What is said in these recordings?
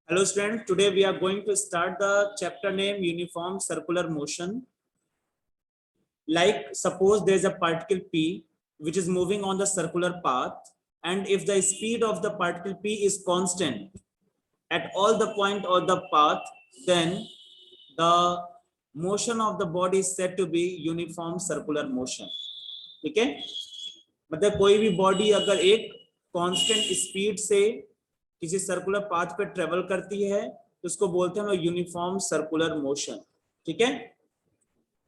Hello students, today we are going to start the chapter name Uniform Circular Motion. Like suppose there is a particle P which is moving on the circular path, and if the speed of the particle P is constant at all the point of the path, then the motion of the body is said to be uniform circular motion. ठीक है, मतलब कोई भी body अगर एक constant speed से किसी circular path पे ट्रेवल करती है तो उसको बोलते हैं यूनिफॉर्म सर्कुलर मोशन। ठीक है,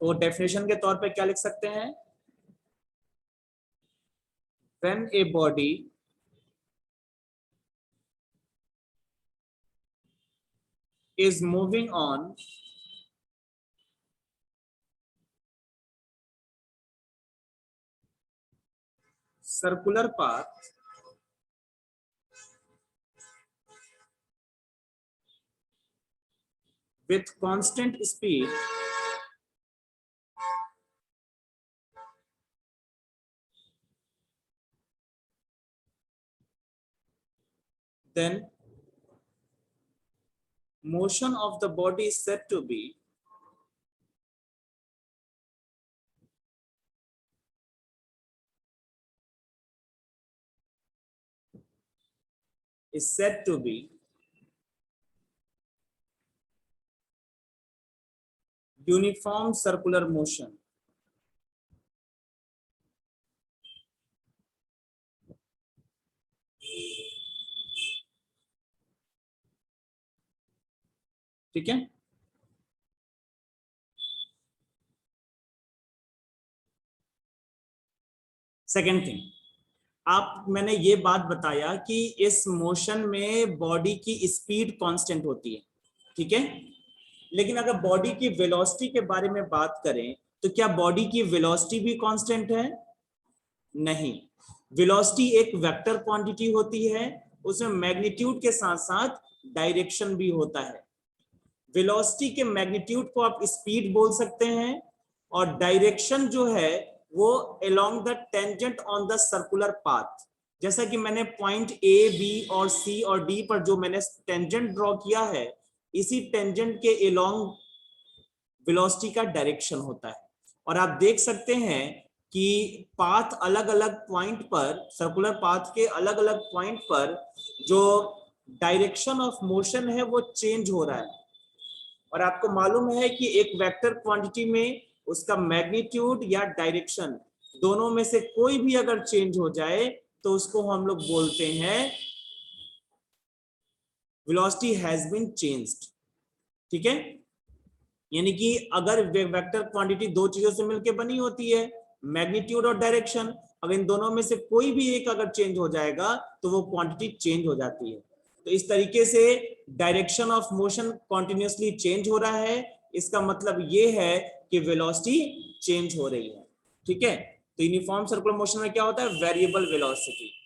तो डेफिनेशन के तौर पे क्या लिख सकते हैं? When a body is moving on circular path with constant speed, then motion of the body is said to be uniform circular motion. ठीक है, सेकेंड थिंग, आप मैंने ये बात बताया कि इस मोशन में बॉडी की स्पीड कांस्टेंट होती है। ठीक है, लेकिन अगर बॉडी की वेलोसिटी के बारे में बात करें तो क्या बॉडी की वेलोसिटी भी कांस्टेंट है? नहीं, वेलोसिटी एक वेक्टर क्वांटिटी होती है, उसमें मैग्नीट्यूड के साथ साथ डायरेक्शन भी होता है। वेलोसिटी के मैग्नीट्यूड को आप स्पीड बोल सकते हैं और डायरेक्शन जो है वो along the tangent on the circular path. जैसा कि मैंने पॉइंट ए, बी और सी और डी पर जो मैंने टेंजेंट ड्रॉ किया है, इसी टेंजेंट के अलोंग वेलोसिटी का डायरेक्शन होता है। और आप देख सकते हैं कि पाथ अलग अलग पॉइंट पर, सर्कुलर पाथ के अलग अलग पॉइंट पर जो डायरेक्शन ऑफ मोशन है वो चेंज हो रहा है। और आपको मालूम है कि एक वेक्टर क्वांटिटी में उसका मैग्नीट्यूड या डायरेक्शन दोनों में से कोई भी अगर चेंज हो जाए तो उसको हम लोग बोलते हैं वेलोसिटी हैज बीन चेंज्ड। ठीक है, यानी कि अगर वेक्टर क्वांटिटी दो चीजों से मिलकर बनी होती है, मैग्नीट्यूड और डायरेक्शन, अगर इन दोनों में से कोई भी एक अगर चेंज हो जाएगा तो वो क्वांटिटी चेंज हो जाती है। तो इस तरीके से direction of motion continuously change हो रहा है, इसका मतलब ये है कि वेलोसिटी चेंज हो रही है। ठीक है, तो यूनिफॉर्म सर्कुलर मोशन में क्या होता है? Variable velocity.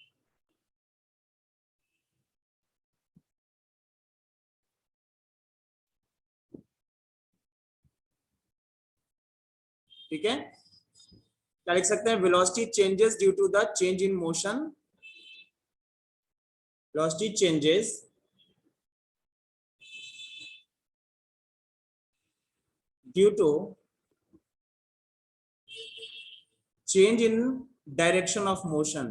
ठीक है, क्या लिख सकते हैं? Velocity changes due to the change in motion, velocity changes due to change in direction of motion।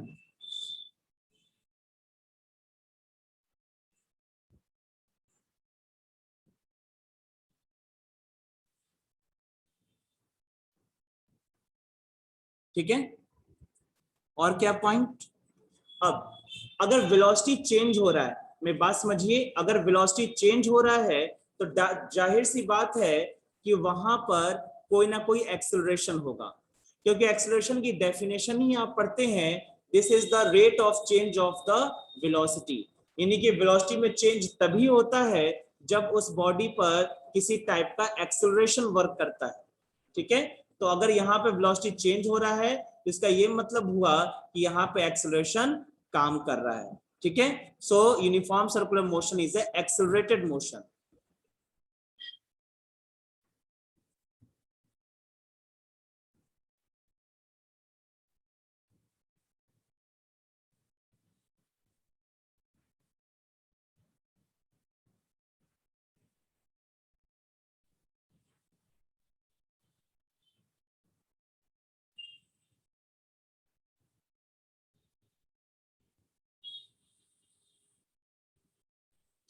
ठीक है, और क्या पॉइंट? अब अगर वेलोसिटी चेंज हो रहा है, मेरी बात समझिए, अगर वेलोसिटी चेंज हो रहा है तो जाहिर सी बात है कि वहां पर कोई ना कोई एक्सेलरेशन होगा, क्योंकि एक्सेलरेशन की डेफिनेशन ही आप पढ़ते हैं, this is the rate of change of the velocity. यानी कि वेलोसिटी में चेंज तभी होता है जब उस बॉडी पर किसी टाइप का एक्सेलरेशन वर्क करता है। ठीक है, तो अगर यहाँ पे वेलोसिटी चेंज हो रहा है तो इसका ये मतलब हुआ कि यहाँ पे एक्सेलरेशन काम कर रहा है। ठीक है, सो uniform circular motion is a accelerated motion.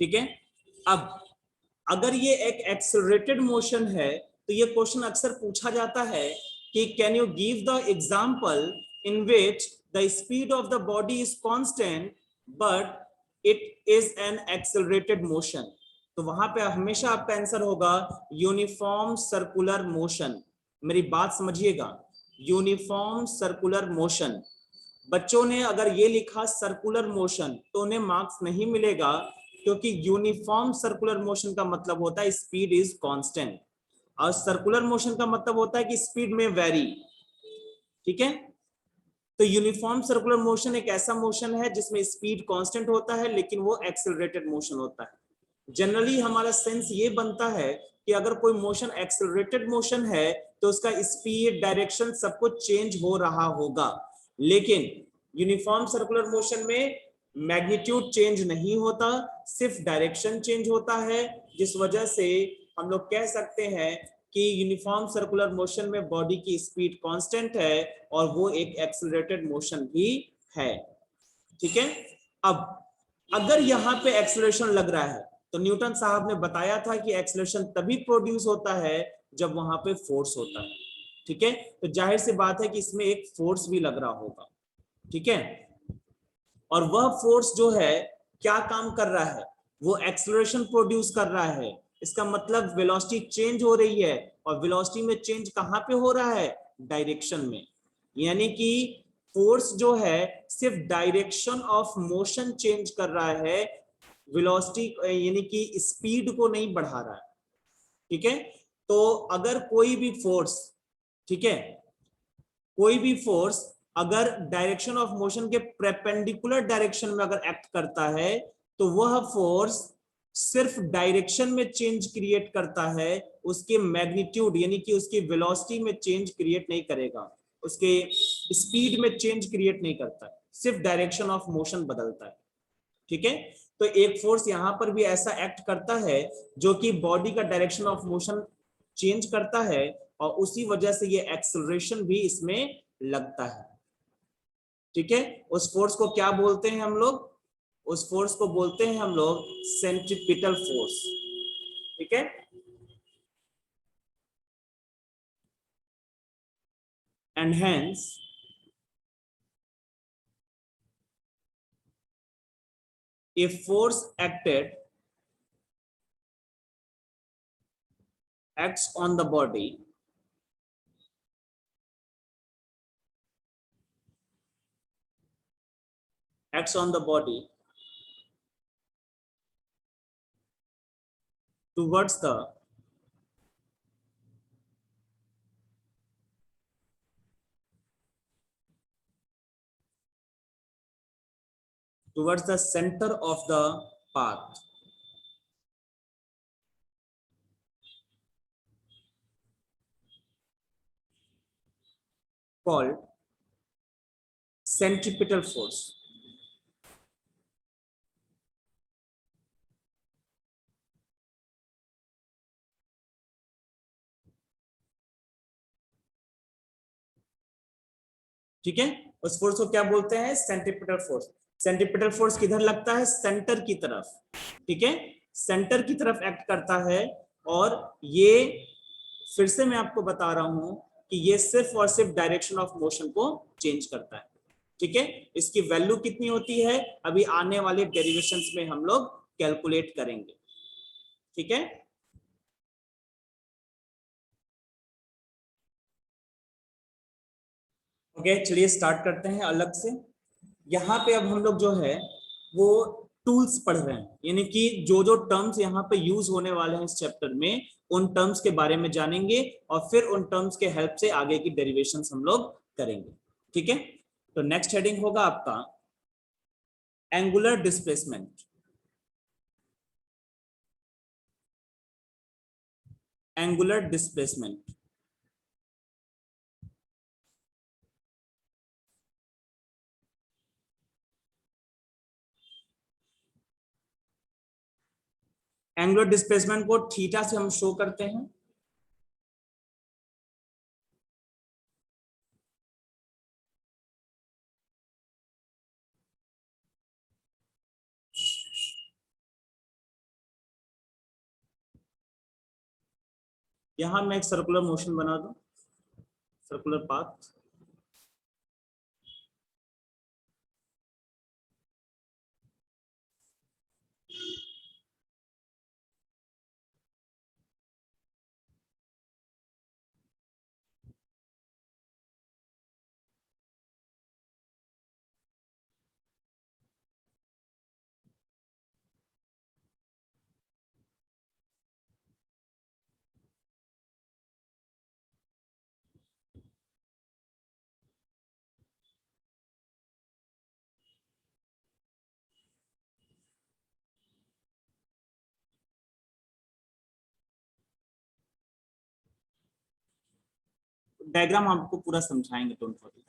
ठीक है। अब अगर ये एक एक्सेलरेटेड मोशन है तो ये क्वेश्चन अक्सर पूछा जाता है कि can you give the example in which the speed of the body is constant but it is an accelerated motion. तो वहां पे हमेशा आपका आंसर होगा यूनिफॉर्म सर्कुलर मोशन। मेरी बात समझिएगा, यूनिफॉर्म सर्कुलर मोशन। बच्चों ने अगर ये लिखा सर्कुलर मोशन तो उन्हें मार्क्स नहीं मिलेगा, क्योंकि यूनिफॉर्म सर्कुलर मोशन का मतलब होता है स्पीड इज कांस्टेंट, और सर्कुलर मोशन का मतलब होता है कि स्पीड में वेरी। ठीक है, तो यूनिफॉर्म सर्कुलर मोशन एक ऐसा मोशन है जिसमें स्पीड कांस्टेंट होता है लेकिन वो एक्सेलरेटेड मोशन होता है। जनरली हमारा सेंस ये बनता है कि अगर कोई मोशन एक्सेलरेटेड मोशन है तो उसका स्पीड डायरेक्शन सब कुछ चेंज हो रहा होगा, लेकिन यूनिफॉर्म सर्कुलर मोशन में मैग्नीट्यूड चेंज नहीं होता, सिर्फ डायरेक्शन चेंज होता है, जिस वजह से हम लोग कह सकते हैं कि यूनिफॉर्म सर्कुलर मोशन में बॉडी की स्पीड कांस्टेंट है और वो एक एक्सेलरेटेड मोशन भी है। ठीक है, अब अगर यहाँ पे एक्सेलरेशन लग रहा है तो न्यूटन साहब ने बताया था कि एक्सेलरेशन तभी प्रोड्यूस होता है जब वहां पे फोर्स होता है। ठीक है, तो जाहिर सी बात है कि इसमें एक फोर्स भी लग रहा होगा। ठीक है, और वह फोर्स जो है क्या काम कर रहा है, वो एक्सेलरेशन प्रोड्यूस कर रहा है। इसका मतलब वेलोसिटी चेंज हो रही है, और वेलोसिटी में चेंज कहां पे हो रहा है, डायरेक्शन में। यानी कि फोर्स जो है सिर्फ डायरेक्शन ऑफ मोशन चेंज कर रहा है, वेलोसिटी यानी कि स्पीड को नहीं बढ़ा रहा है। ठीक है, तो अगर कोई भी फोर्स, ठीक है, कोई भी फोर्स अगर डायरेक्शन ऑफ मोशन के परपेंडिकुलर डायरेक्शन में अगर एक्ट करता है तो वह फोर्स सिर्फ डायरेक्शन में चेंज क्रिएट करता है, उसके मैग्नीट्यूड यानी कि उसकी वेलोसिटी में चेंज क्रिएट नहीं करेगा, उसके स्पीड में चेंज क्रिएट नहीं करता है, सिर्फ डायरेक्शन ऑफ मोशन बदलता है। ठीक है, तो एक फोर्स यहां पर भी ऐसा एक्ट करता है जो कि बॉडी का डायरेक्शन ऑफ मोशन चेंज करता है, और उसी वजह से ये एक्सेलरेशन भी इसमें लगता है। ठीक है, उस फोर्स को क्या बोलते हैं हम लोग, उस फोर्स को बोलते हैं हम लोग सेंट्रीपिटल फोर्स। ठीक है, and hence a force acts on the body acts on the body towards the center of the path called centripetal force। ठीक है, उस फोर्स को क्या बोलते हैं, सेंट्रीपिटल फोर्स। सेंट्रीपिटल फोर्स किधर लगता है, सेंटर की तरफ। ठीक है, सेंटर की तरफ एक्ट करता है, और ये फिर से मैं आपको बता रहा हूं कि ये सिर्फ और सिर्फ डायरेक्शन ऑफ मोशन को चेंज करता है। ठीक है, इसकी वैल्यू कितनी होती है अभी आने वाले डेरिवेशंस में हम लोग कैलकुलेट करेंगे। ठीक है, ओके, चलिए स्टार्ट करते हैं अलग से। यहाँ पे अब हम लोग जो है वो टूल्स पढ़ रहे हैं, यानी कि जो जो टर्म्स यहाँ पे यूज होने वाले हैं इस चैप्टर में, उन टर्म्स के बारे में जानेंगे, और फिर उन टर्म्स के हेल्प से आगे की डेरिवेशंस हम लोग करेंगे। ठीक है, तो नेक्स्ट हेडिंग होगा आपका angular displacement. Angular displacement, angular displacement को थीटा से हम शो करते हैं। यहां मैं एक सर्कुलर मोशन बना दूं, सर्कुलर पाथ। डायग्राम आपको पूरा समझाएंगे, डोंट वरी।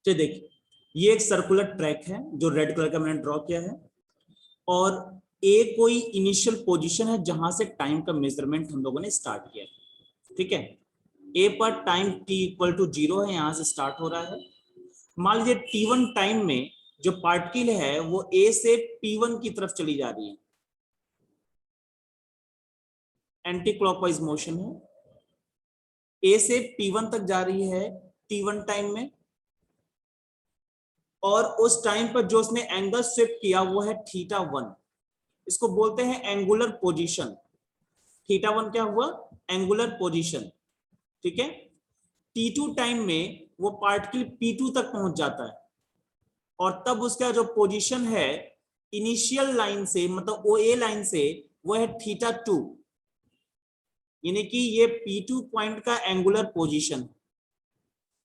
तो देखिए, ये एक सर्कुलर ट्रैक है जो रेड कलर का मैंने ड्रॉ किया है, और ए कोई इनिशियल पोजीशन है जहां से टाइम का मेजरमेंट हम लोगों ने स्टार्ट किया है। ठीक है, ए पर टाइम t इक्वल टू 0 है, यहां से स्टार्ट हो रहा है। मान लीजिए t1 टाइम में जो पार्टिकल है वो ए से p1 की तरफ चली जा रही है, एंटी क्लॉकवाइज मोशन है, ए से p1 तक जा रही है t1 टाइम में, और उस टाइम पर जो उसने एंगल शिफ्ट किया वो है θ1। इसको बोलते हैं एंगुलर पोजीशन। θ1 क्या हुआ? Angular position. ठीक है, t2 टाइम में वो पार्टिकल p2 तक पहुंच जाता है, और तब उसका जो पोजीशन है इनिशियल लाइन से, मतलब ओ ए लाइन से, वो है θ2, यानी कि ये p2 पॉइंट का एंगुलर पोजीशन।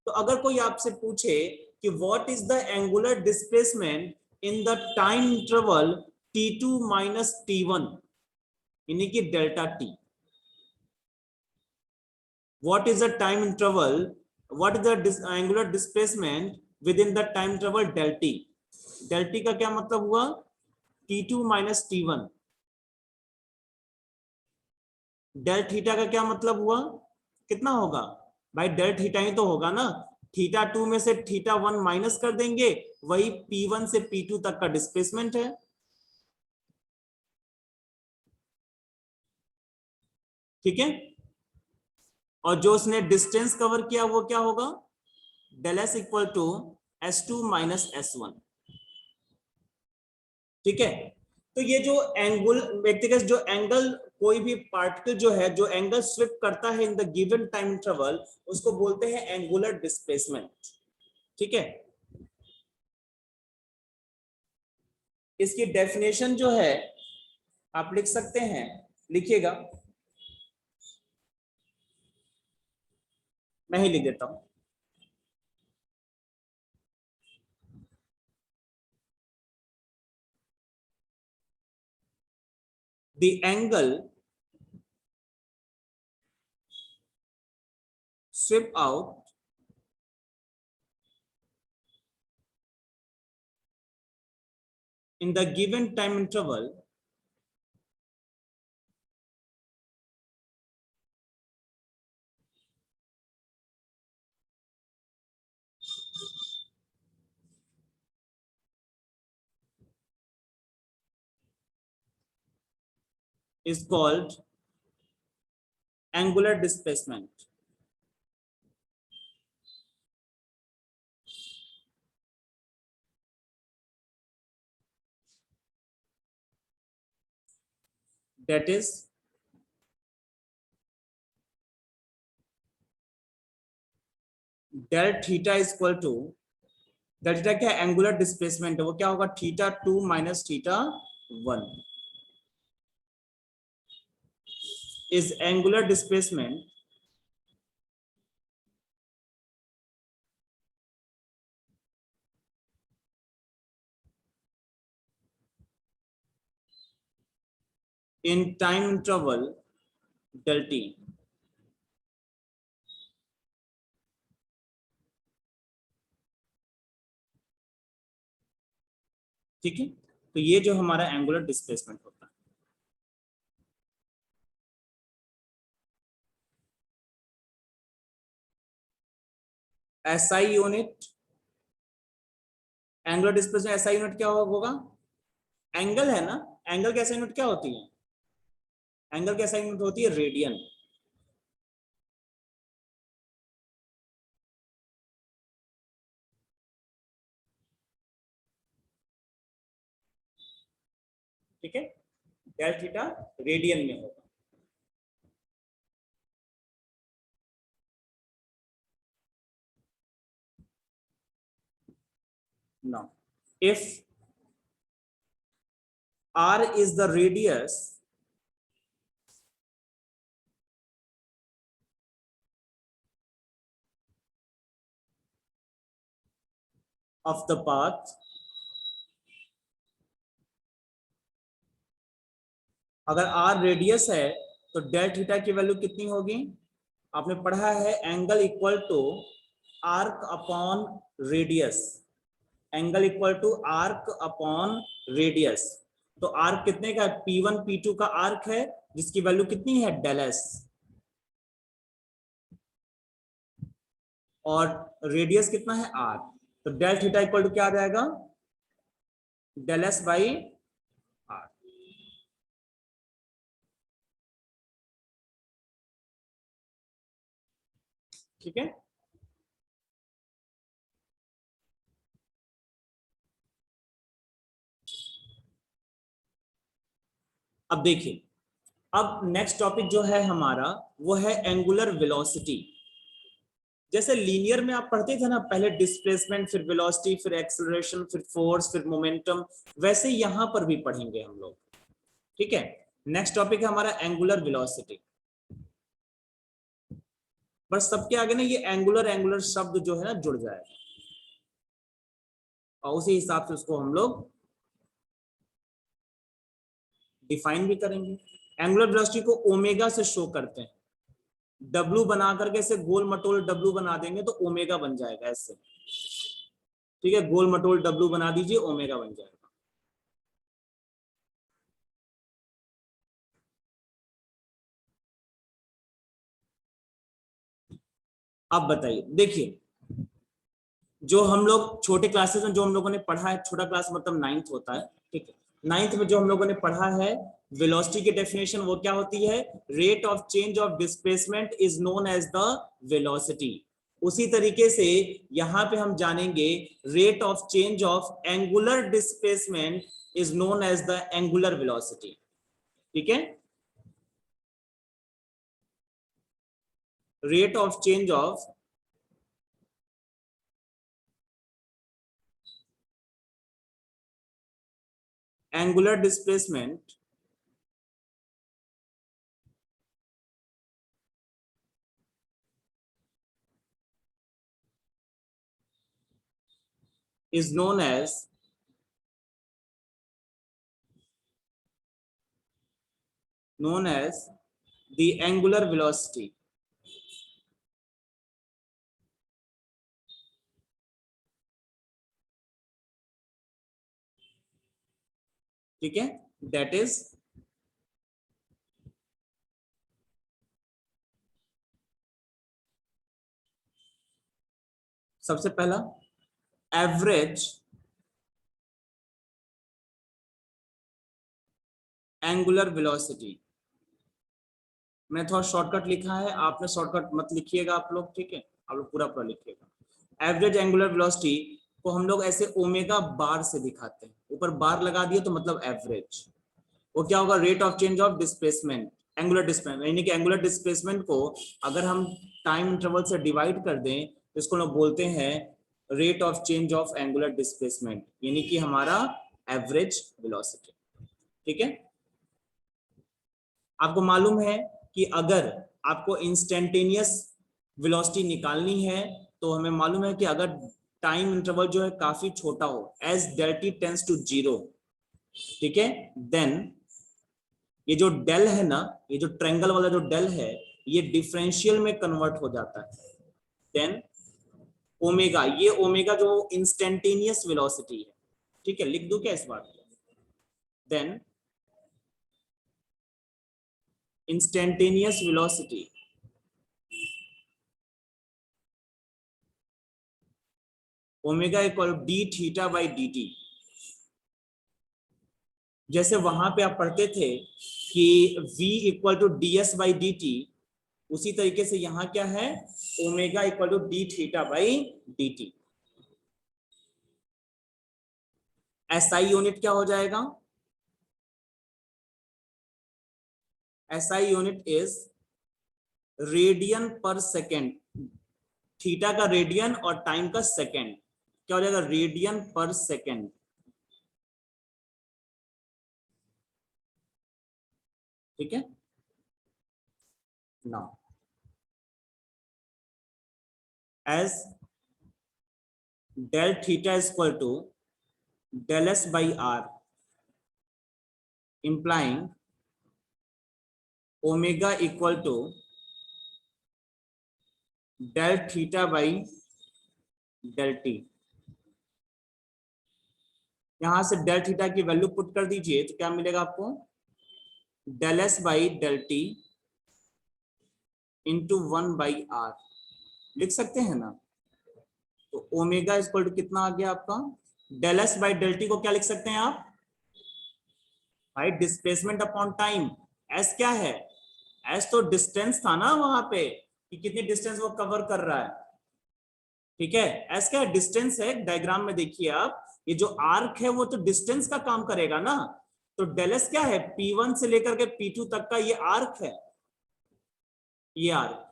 तो अगर कोई आपसे पूछे कि what is the angular displacement in the time interval t2 minus t1, यानी कि delta t, what is the time interval, what is the angular displacement within the time interval del t? del t का क्या मतलब हुआ? t2 minus t1। Del theta का क्या मतलब हुआ? कितना होगा भाई? डेल थीटा ही तो होगा ना। θ2 में से θ1 माइनस कर देंगे, वही p1 से p2 तक का डिस्प्लेसमेंट है। ठीक है, और जो उसने डिस्टेंस कवर किया वो क्या होगा? Del s equal to s2 minus s1। ठीक है, तो ये जो एंगुल व्यक्तिगत जो एंगल, कोई भी पार्टिकल जो है, जो एंगल स्विफ्ट करता है in the given time interval, उसको बोलते हैं एंगुलर डिस्प्लेसमेंट। ठीक है, इसकी डेफिनेशन जो है आप लिख सकते हैं, लिखिएगा, मैं ही लिख देता हूं। The angle swept out in the given time interval is called angular displacement. That is del theta is equal to, del theta क्या एंगुलर डिस्प्लेसमेंट है, वो क्या होगा theta 2 minus theta 1 is angular displacement in time interval del t। ठीक है, तो ये जो हमारा एंगुलर डिस्प्लेसमेंट होता है। SI unit, angular displacement SI unit क्या होगा, एंगल है ना, एंगल की एसआई यूनिट क्या होती है, एंगल की एसआई यूनिट होती है रेडियन। ठीक है, डेल थीटा रेडियन में होगा। Now, if r is the radius of the path, अगर r रेडियस है तो डेल थीटा की वैल्यू कितनी होगी, आपने पढ़ा है angle equal to arc upon radius, angle equal to arc upon radius. तो आर्क कितने का है, P1 P2 का आर्क है जिसकी वैल्यू कितनी है डेल एस, और रेडियस कितना है आर, तो डेल थीटा इक्वल टू क्या आ जाएगा, डेल एस बाई आर। ठीक है, अब देखिए, अब नेक्स्ट टॉपिक जो है हमारा वो है एंगुलर वेलोसिटी। जैसे लीनियर में आप पढ़ते थे ना, पहले डिस्प्लेसमेंट फिर वेलोसिटी फिर एक्सेलरेशन फिर फोर्स फिर मोमेंटम, वैसे यहां पर भी पढ़ेंगे हम लोग। ठीक है, नेक्स्ट टॉपिक है हमारा एंगुलर वेलोसिटी। बस सबके आगे ना ये एंगुलर एंगुलर शब्द जो है ना जुड़ जाएगा और उसी हिसाब से उसको हम लोग डिफाइन भी करेंगे। एंगुलर वेलोसिटी को ओमेगा से शो करते हैं, डब्लू बना करके ऐसे गोल मटोल डब्लू बना देंगे तो ओमेगा बन जाएगा ऐसे। ठीक है, गोल मटोल डब्लू बना दीजिए, ओमेगा बन जाएगा। अब बताइए, देखिए जो हम लोग छोटे क्लासेस में जो हम लोगों ने पढ़ा है, छोटा क्लास मतलब 9th होता है। ठीक है, 9th में जो हम लोगों ने पढ़ा है वेलोसिटी की डेफिनेशन वो क्या होती है, rate of change of displacement is known as the velocity. उसी तरीके से यहां पे हम जानेंगे rate of change of angular displacement is known as the angular velocity. ठीक है, rate of change of angular displacement is known as the angular velocity। ठीक है, दैट इज सबसे पहला एवरेज एंगुलर वेलोसिटी। मैंने थोड़ा शॉर्टकट लिखा है, आपने शॉर्टकट मत लिखिएगा आप लोग, ठीक है, आप लोग पूरा पूरा लिखिएगा। एवरेज एंगुलर वेलोसिटी को हम लोग ऐसे ओमेगा बार से दिखाते हैं, ऊपर बार लगा दिए तो मतलब एवरेज। वो क्या होगा, rate of change of displacement, angular displacement, यानी कि एंगुलर डिस्प्लेसमेंट को अगर हम टाइम इंटरवल से डिवाइड कर दें इसको लोग बोलते हैं rate of change of angular displacement, यानी कि हमारा एवरेज वेलोसिटी। ठीक है, आपको मालूम है कि अगर आपको इंस्टेंटेनियस वेलोसिटी निकालनी है तो हमें मालूम है कि अगर टाइम इंटरवल जो है काफी छोटा हो, as del t tends to 0, ठीक है, देन ये जो डेल है ना, ये जो ट्रायंगल वाला जो डेल है, ये डिफरेंशियल में कन्वर्ट हो जाता है। देन ओमेगा, ये ओमेगा जो इंस्टेंटेनियस वेलोसिटी है, ठीक है, लिख दूं क्या इस बात को? Then instantaneous velocity omega equal d theta by d t. जैसे वहां पे आप पढ़ते थे कि v equal to d s by d t, उसी तरीके से यहां क्या है, omega equal to d theta by d t. SI unit क्या हो जाएगा? SI unit is radian per second, theta का रेडियन और टाइम का सेकेंड, क्या हो जाएगा, रेडियन पर सेकेंड। ठीक है, now as del theta is equal to del s by r, implying omega equal to del theta by del t। यहां से डेल थीटा की वैल्यू पुट कर दीजिए तो क्या मिलेगा आपको, del s by del t into 1 by r, लिख सकते हैं ना। तो ओमेगा इक्वल टू कितना आ गया आपका, del s by del t को क्या लिख सकते हैं आप भाई, डिस्प्लेसमेंट अपॉन टाइम। एस क्या है, एस तो डिस्टेंस था ना वहां पे कि कितनी डिस्टेंस वो कवर कर रहा है। ठीक है, एस क्या है, डिस्टेंस है। डायग्राम में देखिए आप, ये जो आर्क है वो तो डिस्टेंस का काम करेगा ना। तो डेल एस क्या है, P1 से लेकर के P2 तक का ये आर्क है, ये आर्क।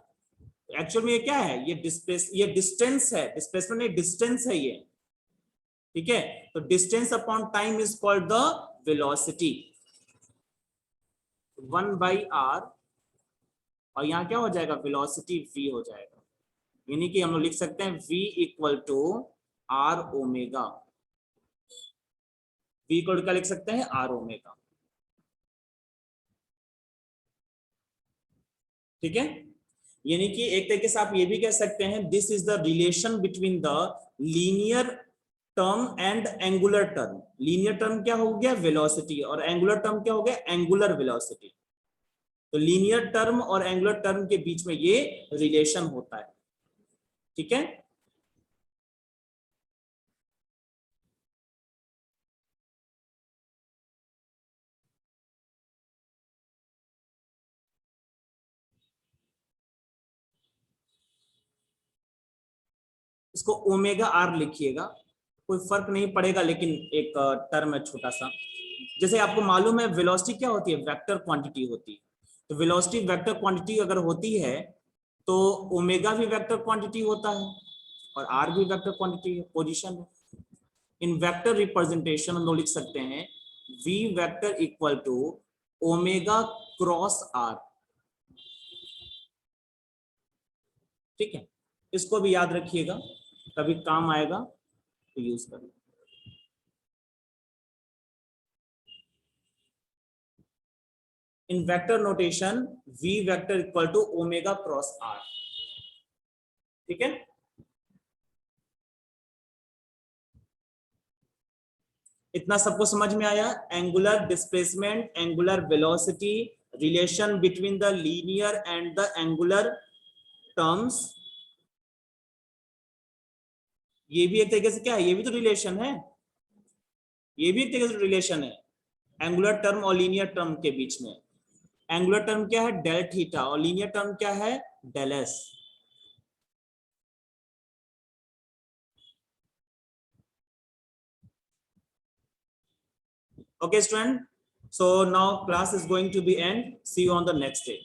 एक्चुअल में ये क्या है, ये डिस्टेंस है, डिस्प्लेसमेंट नहीं, डिस्टेंस है ये। ठीक है, तो distance upon time is called the velocity, 1 by r, और यहां क्या हो जाएगा, वेलोसिटी v हो जाएगा। यानी कि हम लोग लिख सकते हैं v equal to r omega, v equal to क्या लिख सकते हैं, आर ओमेगा। ठीक है, यानी कि एक तरीके से आप ये भी कह सकते हैं, this is the relation between the linear term and angular term. Linear term क्या हो गया, वेलोसिटी, और एंगुलर टर्म क्या हो गया, एंगुलर वेलोसिटी। तो लीनियर टर्म और एंगुलर टर्म के बीच में ये रिलेशन होता है। ठीक है, इसको ओमेगा आर लिखिएगा, कोई फर्क नहीं पड़ेगा, लेकिन एक टर्म है छोटा सा। जैसे आपको मालूम है वेलोसिटी क्या होती है, वेक्टर क्वांटिटी होती है। तो वेलोसिटी वेक्टर क्वांटिटी अगर होती है तो ओमेगा भी वेक्टर क्वांटिटी होता है और आर भी वेक्टर क्वांटिटी है, पोजीशन है। इन वेक्टर रिप्रेजेंटेशन हम लोग लिख सकते हैं v vector equal to omega cross r. ठीक है, इसको भी याद रखिएगा, कभी काम आएगा तो यूज करिए। In vector notation v vector equal to omega cross r. ठीक है, इतना सबको समझ में आया। Angular displacement, angular velocity, relation between the linear and the angular terms, ये भी एक तरीके से क्या है, ये भी तो रिलेशन है, ये भी एक तरीके से रिलेशन है एंगुलर टर्म और लीनियर टर्म के बीच में। एंगुलर टर्म क्या है, डेल थीटा, और लीनियर टर्म क्या है, del s. Okay, student. So now class is going to be end. See you on the next day.